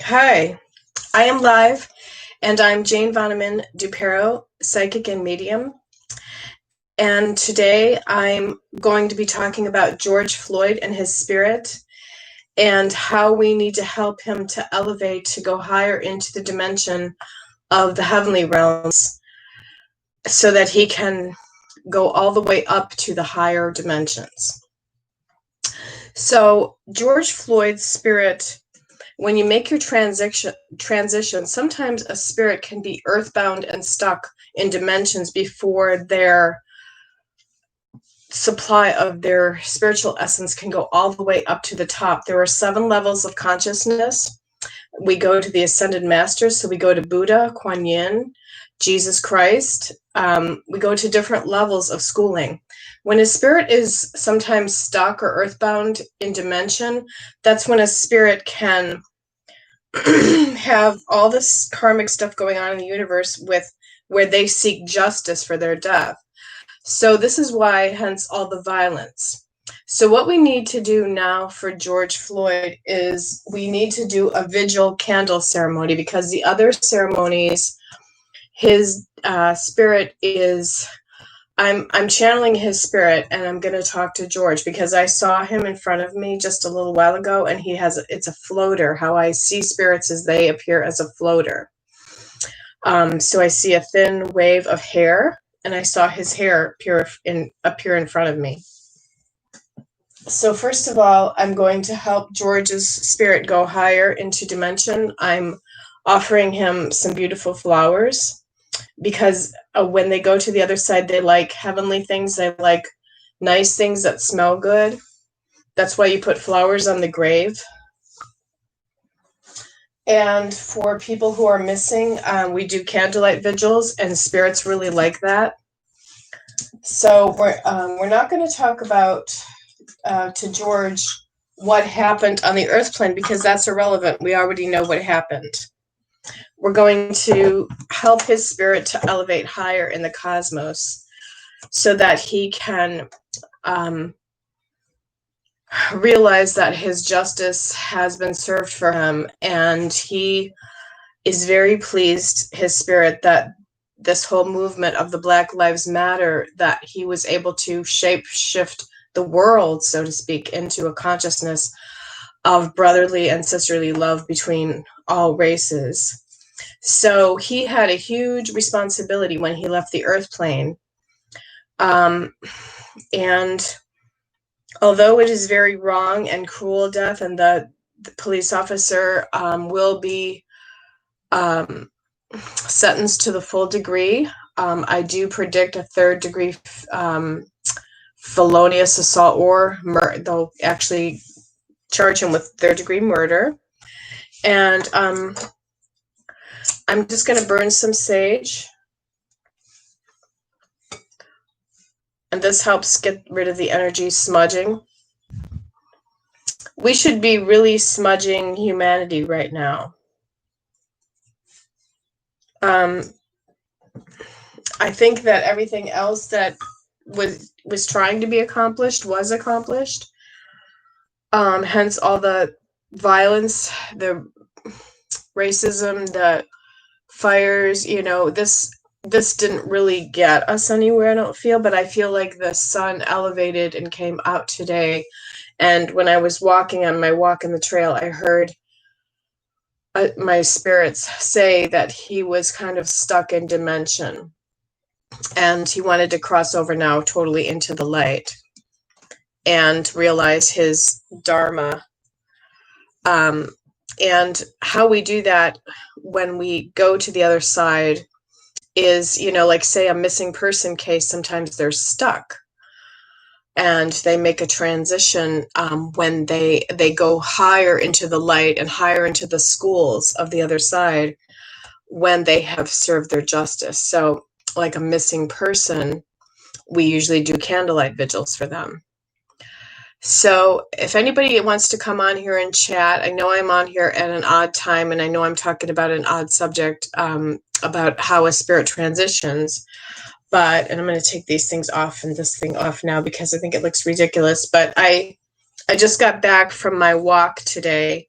Hi, I am live, and I'm Jane Voneman DuPerow, psychic and medium. And today I'm going to be talking about George Floyd and his spirit and how we need to help him to elevate, to go higher into the dimension of the heavenly realms so that he can go all the way up to the higher dimensions. So, George Floyd's spirit, when you make your transition, sometimes a spirit can be earthbound and stuck in dimensions before their supply of their spiritual essence can go all the way up to the top. There are 7 levels of consciousness. We go to the ascended masters, so we go to Buddha, Kuan Yin, Jesus Christ. We go to different levels of schooling. When a spirit is sometimes stuck or earthbound in dimension, that's when a spirit can have all this karmic stuff going on in the universe with where they seek justice for their death. So this is why, hence all the violence. So what we need to do now for George Floyd is we need to do a vigil candle ceremony, because the other ceremonies, his spirit is, I'm channeling his spirit, and I'm going to talk to George because I saw him in front of me just a little while ago, and it's a floater. How I see spirits is they appear as a floater. So I see a thin wave of hair, and I saw his hair appear in front of me. So first of all, I'm going to help George's spirit go higher into dimension. I'm offering him some beautiful flowers, because when they go to the other side, they like heavenly things. They like nice things that smell good. That's why you put flowers on the grave. And for people who are missing, we do candlelight vigils, and spirits really like that. So we're not going to talk about to George what happened on the earth plane, because that's irrelevant. We already know what happened. We're going to help his spirit to elevate higher in the cosmos so that he can realize that his justice has been served for him. And he is very pleased, his spirit, that this whole movement of the Black Lives Matter, that he was able to shape shift the world, so to speak, into a consciousness of brotherly and sisterly love between all races. So he had a huge responsibility when he left the earth plane. And although it is very wrong and cruel death, and the police officer will be sentenced to the full degree, I do predict a 3rd degree felonious assault, or they'll actually charge him with 3rd degree murder. And I'm just going to burn some sage. And this helps get rid of the energy smudging. We should be really smudging humanity right now. I think that everything else that was trying to be accomplished was accomplished. Hence all the violence, the racism, the fires, this didn't really get us anywhere, I don't feel, but I feel like the sun elevated and came out today. And when I was walking on my walk in the trail, I heard my spirits say that he was kind of stuck in dimension, and he wanted to cross over now totally into the light and realize his dharma. And how we do that when we go to the other side is, like say a missing person case, sometimes they're stuck and they make a transition when they go higher into the light and higher into the schools of the other side when they have served their justice. So like a missing person, we usually do candlelight vigils for them. So if anybody wants to come on here and chat, I know I'm on here at an odd time, and I know I'm talking about an odd subject, about how a spirit transitions, and I'm going to take these things off and this thing off now because I think it looks ridiculous, but I I just got back from my walk today,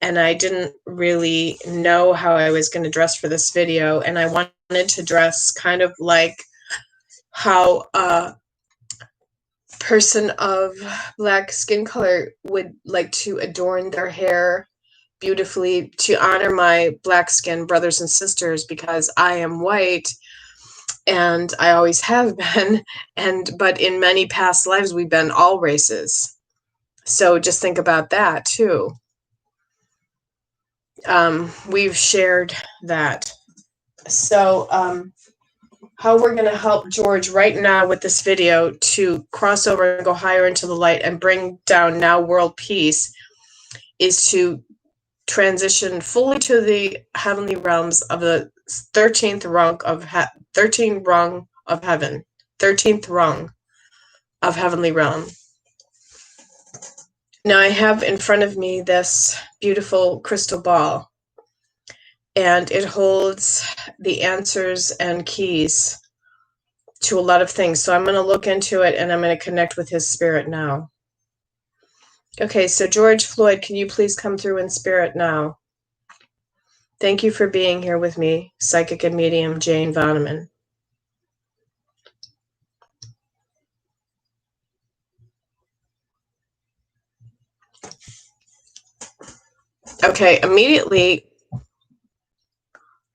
and I didn't really know how I was going to dress for this video, and I wanted to dress kind of like how a person of black skin color would like to adorn their hair beautifully to honor my black skin brothers and sisters, because I am white and I always have been, but in many past lives we've been all races. So just think about that too. We've shared that. So how we're going to help George right now with this video to cross over and go higher into the light and bring down now world peace is to transition fully to the heavenly realms of the 13th rung of 13th rung of heaven, 13th rung of heavenly realm. Now I have in front of me this beautiful crystal ball, and it holds the answers and keys to a lot of things. So I'm going to look into it and I'm going to connect with his spirit now. Okay, so George Floyd, can you please come through in spirit now? Thank you for being here with me, Psychic and Medium Jane Voneman. Okay, immediately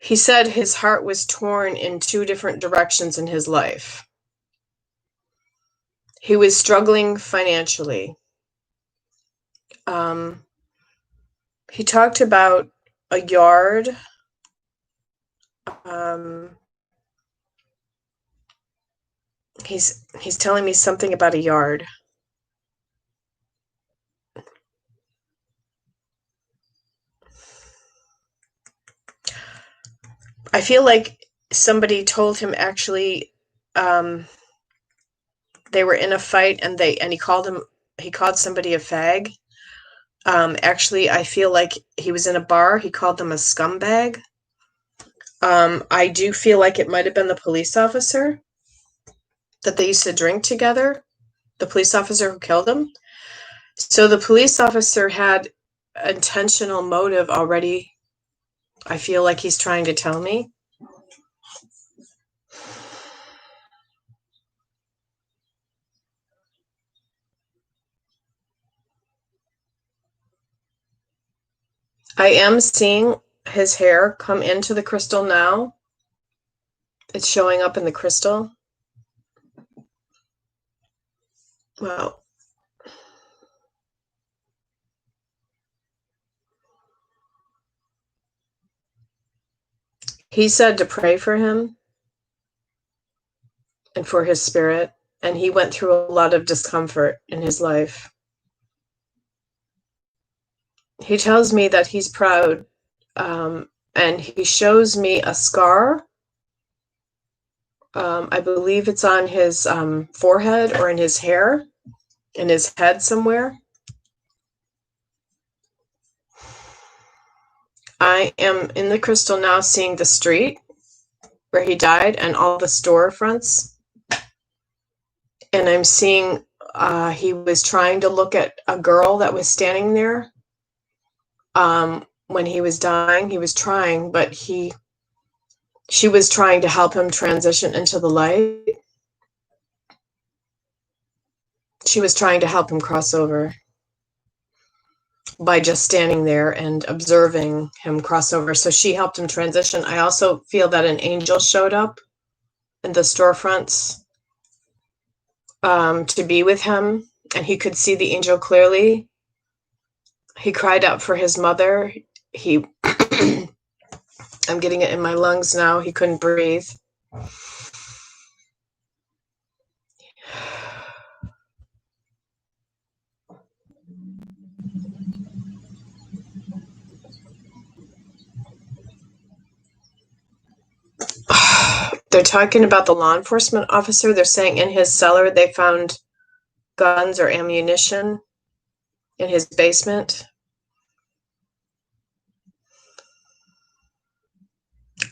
he said his heart was torn in 2 different directions in his life. He was struggling financially. He talked about a yard. He's telling me something about a yard. I feel like somebody told him actually they were in a fight and he called somebody a fag. Actually, I feel like he was in a bar. He called them a scumbag. I do feel like it might have been the police officer that they used to drink together, the police officer who killed him. So the police officer had intentional motive already. I feel like he's trying to tell me. I am seeing his hair come into the crystal now. It's showing up in the crystal. Wow. He said to pray for him and for his spirit, and he went through a lot of discomfort in his life. He tells me that he's proud, and he shows me a scar. I believe it's on his forehead or in his hair, in his head somewhere. I am in the crystal now seeing the street where he died and all the storefronts. And I'm seeing he was trying to look at a girl that was standing there. When he was dying, he was trying, but she was trying to help him transition into the light. She was trying to help him cross over by just standing there and observing him cross over. So she helped him transition. I also feel that an angel showed up in the storefronts to be with him, and he could see the angel clearly. He cried out for his mother. I'm getting it in my lungs now. He couldn't breathe. They're talking about the law enforcement officer. They're saying in his cellar they found guns or ammunition in his basement.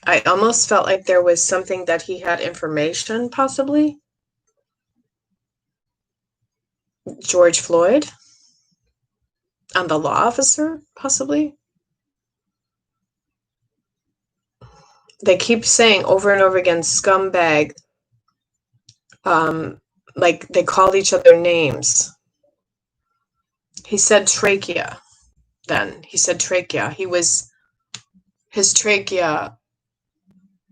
I almost felt like there was something that he had information, possibly. George Floyd. on the law officer, possibly. They keep saying over and over again, scumbag. Like they called each other names. He said trachea then. He said trachea. His trachea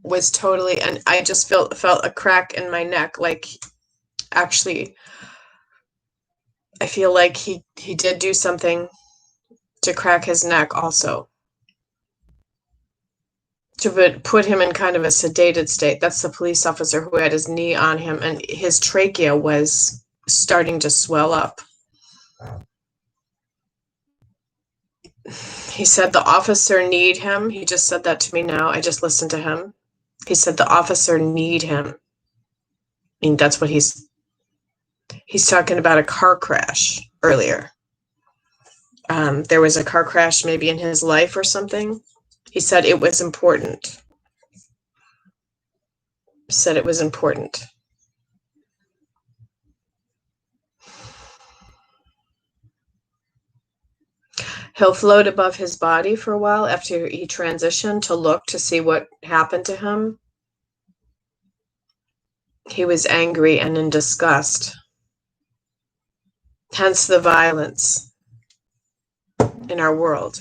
was totally, and I just felt a crack in my neck. Like, actually, I feel like he did do something to crack his neck also. To put him in kind of a sedated state. That's the police officer who had his knee on him, and his trachea was starting to swell up. He said the officer need him. He just said that to me now. I just listened to him. He said the officer need him. I mean, that's what he's talking about, a car crash earlier. There was a car crash maybe in his life or something. He said it was important. Said it was important. He'll float above his body for a while after he transitioned to look to see what happened to him. He was angry and in disgust. Hence the violence in our world.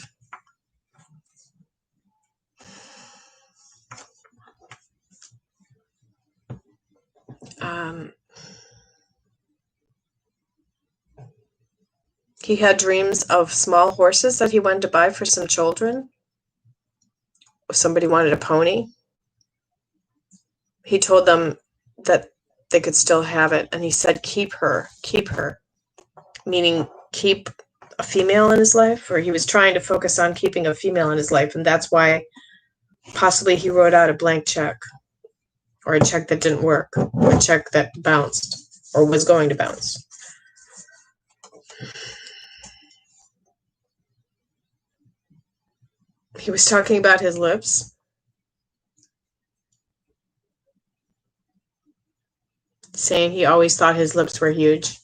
He had dreams of small horses that he wanted to buy for some children. Somebody wanted a pony. He told them that they could still have it, and he said, keep her, meaning keep a female in his life, or he was trying to focus on keeping a female in his life, and that's why possibly he wrote out a blank check, or a check that didn't work, or a check that bounced, or was going to bounce. He was talking about his lips, saying he always thought his lips were huge.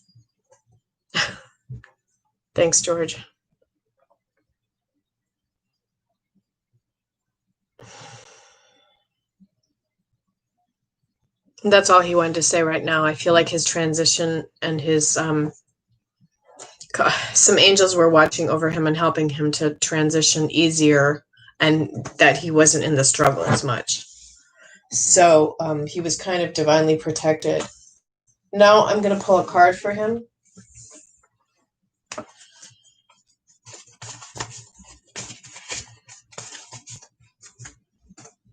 Thanks, George. That's all he wanted to say right now. I feel like his transition and his some angels were watching over him and helping him to transition easier, and that he wasn't in the struggle as much. So he was kind of divinely protected. Now I'm going to pull a card for him.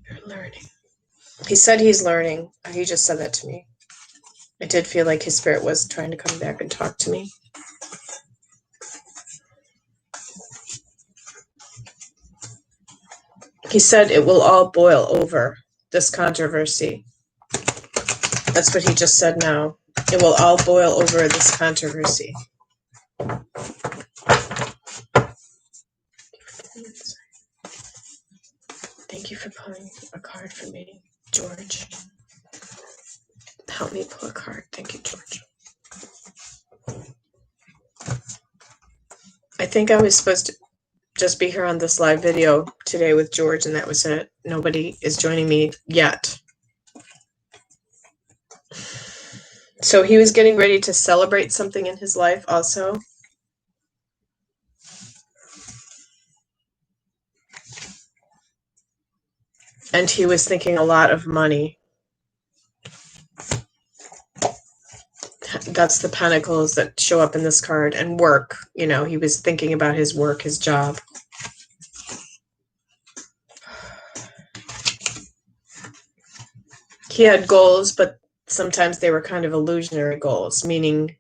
You're learning. He said he's learning. He just said that to me. I did feel like his spirit was trying to come back and talk to me. He said it will all boil over, this controversy. That's what he just said now. It will all boil over, this controversy. Thank you for pulling a card for me, George. Help me pull a card. Thank you, George. I think I was supposed to just be here on this live video today with George, and that was it. Nobody is joining me yet. So he was getting ready to celebrate something in his life also. And he was thinking a lot of money. That's the pentacles that show up in this card. And work, you know, he was thinking about his work, his job. He had goals, but sometimes they were kind of illusionary goals, meaning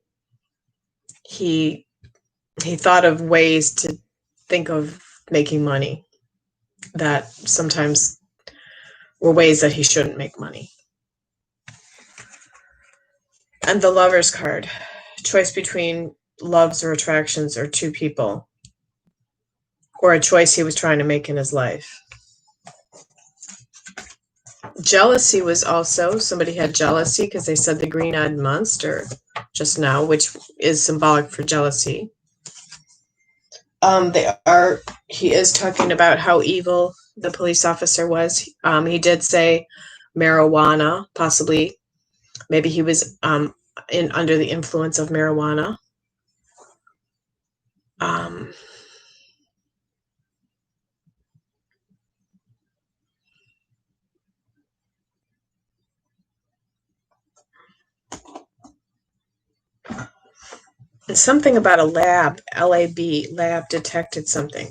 he thought of ways to think of making money that sometimes were ways that he shouldn't make money. And the Lover's card, choice between loves or attractions or two people, or a choice he was trying to make in his life. Jealousy was also, somebody had jealousy because they said the green-eyed monster just now, which is symbolic for jealousy. He is talking about how evil the police officer was. He did say marijuana, possibly. Maybe he was under the influence of marijuana. Something about a lab, LAB, lab detected something.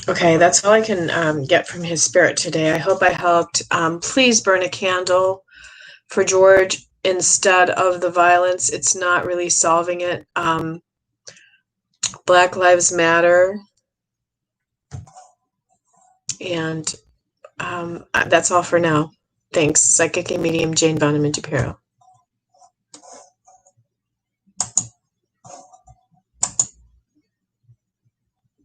Okay, that's all I can get from his spirit today. I hope I helped. Please burn a candle for George instead of the violence. It's not really solving it. Black Lives Matter. And that's all for now. Thanks. Psychic and Medium Jane Voneman DuPerow.